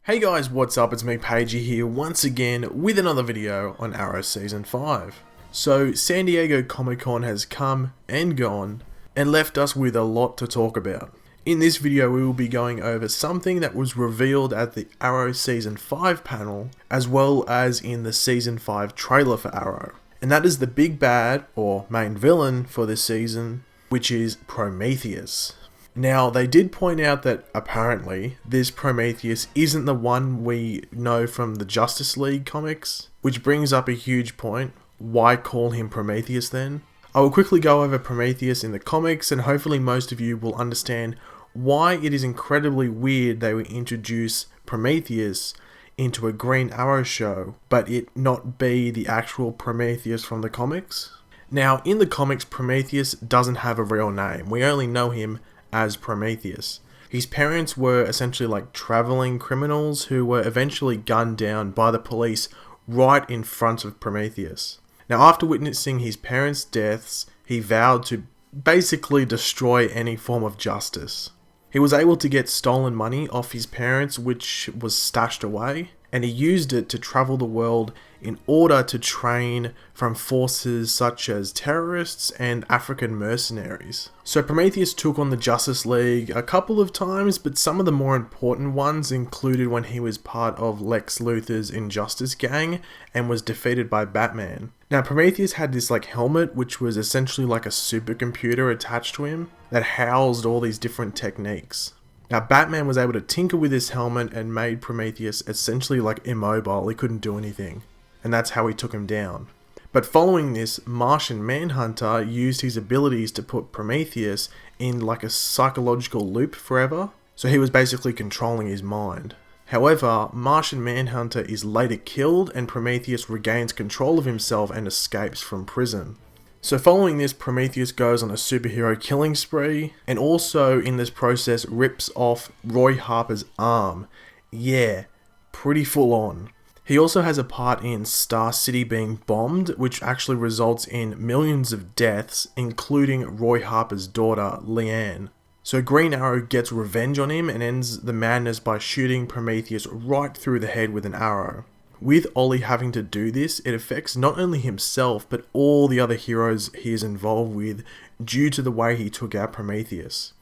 Hey guys, what's up? It's me, Pagey here, once again with another video on Arrow Season 5. So, San Diego Comic-Con has come and gone, and left us with a lot to talk about. In this video, we will be going over something that was revealed at the Arrow Season 5 panel, as well as in the Season 5 trailer for Arrow. And that is the big bad, or main villain for this season, which is Prometheus. Now, they did point out that apparently this Prometheus isn't the one we know from the Justice League comics, which brings up a huge point. Why call him Prometheus then? I will quickly go over Prometheus in the comics, and hopefully most of you will understand why it is incredibly weird they would introduce Prometheus into a Green Arrow show, but it not be the actual Prometheus from the comics. Now, in the comics, Prometheus doesn't have a real name. We only know him as Prometheus. His parents were essentially like traveling criminals who were eventually gunned down by the police right in front of Prometheus. Now, after witnessing his parents' deaths, he vowed to basically destroy any form of justice. He was able to get stolen money off his parents, which was stashed away, and he used it to travel the world in order to train from forces such as terrorists and African mercenaries. So Prometheus took on the Justice League a couple of times, but some of the more important ones included when he was part of Lex Luthor's Injustice gang and was defeated by Batman. Now, Prometheus had this helmet which was essentially like a supercomputer attached to him that housed all these different techniques. Now, Batman was able to tinker with his helmet and made Prometheus essentially immobile. He couldn't do anything. And that's how he took him down. But following this, Martian Manhunter used his abilities to put Prometheus in a psychological loop forever. So he was basically controlling his mind. However, Martian Manhunter is later killed and Prometheus regains control of himself and escapes from prison. So following this, Prometheus goes on a superhero killing spree, and also in this process rips off Roy Harper's arm. Yeah, pretty full on. He also has a part in Star City being bombed, which actually results in millions of deaths, including Roy Harper's daughter, Leanne. So Green Arrow gets revenge on him and ends the madness by shooting Prometheus right through the head with an arrow. With Ollie having to do this, it affects not only himself, but all the other heroes he is involved with due to the way he took out Prometheus.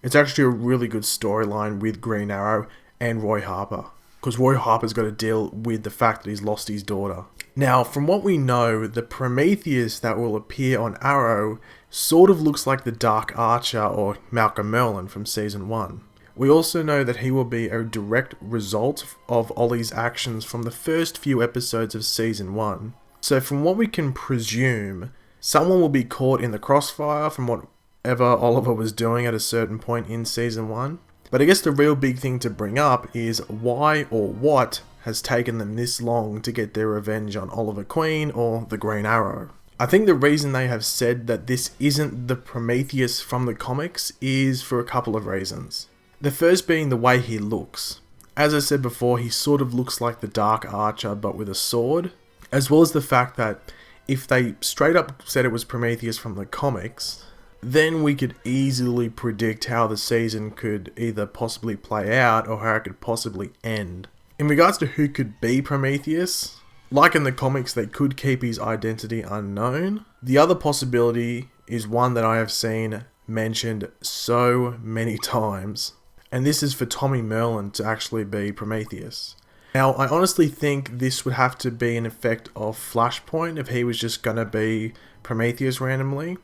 It's actually a really good storyline with Green Arrow and Roy Harper, because Roy Harper's got to deal with the fact that he's lost his daughter. Now, from what we know, the Prometheus that will appear on Arrow sort of looks like the Dark Archer or Malcolm Merlyn from Season 1. We also know that he will be a direct result of Ollie's actions from the first few episodes of Season 1. So from what we can presume, someone will be caught in the crossfire from whatever Oliver was doing at a certain point in Season 1. But I guess the real big thing to bring up is why or what has taken them this long to get their revenge on Oliver Queen or the Green Arrow. I think the reason they have said that this isn't the Prometheus from the comics is for a couple of reasons. The first being the way he looks. As I said before, he sort of looks like the Dark Archer but with a sword. As well as the fact that if they straight up said it was Prometheus from the comics, then we could easily predict how the season could either possibly play out or how it could possibly end. In regards to who could be Prometheus, like in the comics they could keep his identity unknown. The other possibility is one that I have seen mentioned so many times. And this is for Tommy Merlyn to actually be Prometheus. Now, I honestly think this would have to be an effect of Flashpoint if he was just going to be Prometheus randomly.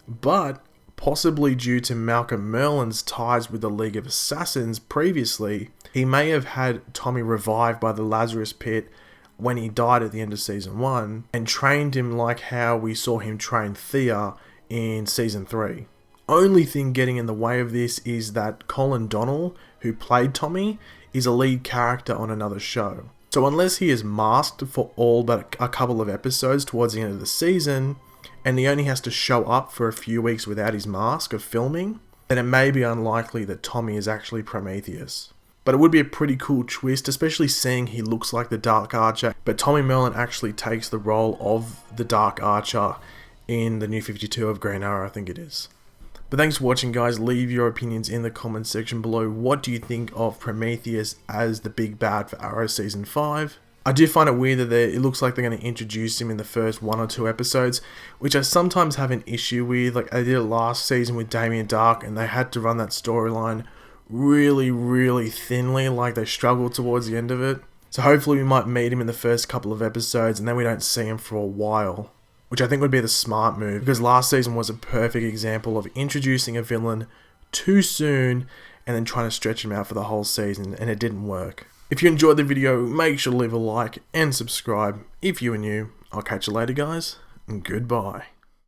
But possibly due to Malcolm Merlyn's ties with the League of Assassins previously, he may have had Tommy revived by the Lazarus Pit when he died at the end of Season 1 and trained him like how we saw him train Thea in Season 3. Only thing getting in the way of this is that Colin Donnell, who played Tommy, is a lead character on another show. So unless he is masked for all but a couple of episodes towards the end of the season, and he only has to show up for a few weeks without his mask of filming, then it may be unlikely that Tommy is actually Prometheus. But it would be a pretty cool twist, especially seeing he looks like the Dark Archer, but Tommy Merlyn actually takes the role of the Dark Archer in the New 52 of Green Arrow, I think it is. But thanks for watching, guys. Leave your opinions in the comments section below. What do you think of Prometheus as the big bad for Arrow Season 5? I do find it weird that it looks like they're going to introduce him in the first 1 or 2 episodes, which I sometimes have an issue with. Like, I did it last season with Damien Dark, and they had to run that storyline really thinly, like they struggled towards the end of it. So hopefully we might meet him in the first couple of episodes, and then we don't see him for a while, which I think would be the smart move, because last season was a perfect example of introducing a villain too soon and then trying to stretch him out for the whole season, and it didn't work. If you enjoyed the video, make sure to leave a like and subscribe if you are new. I'll catch you later, guys, and goodbye.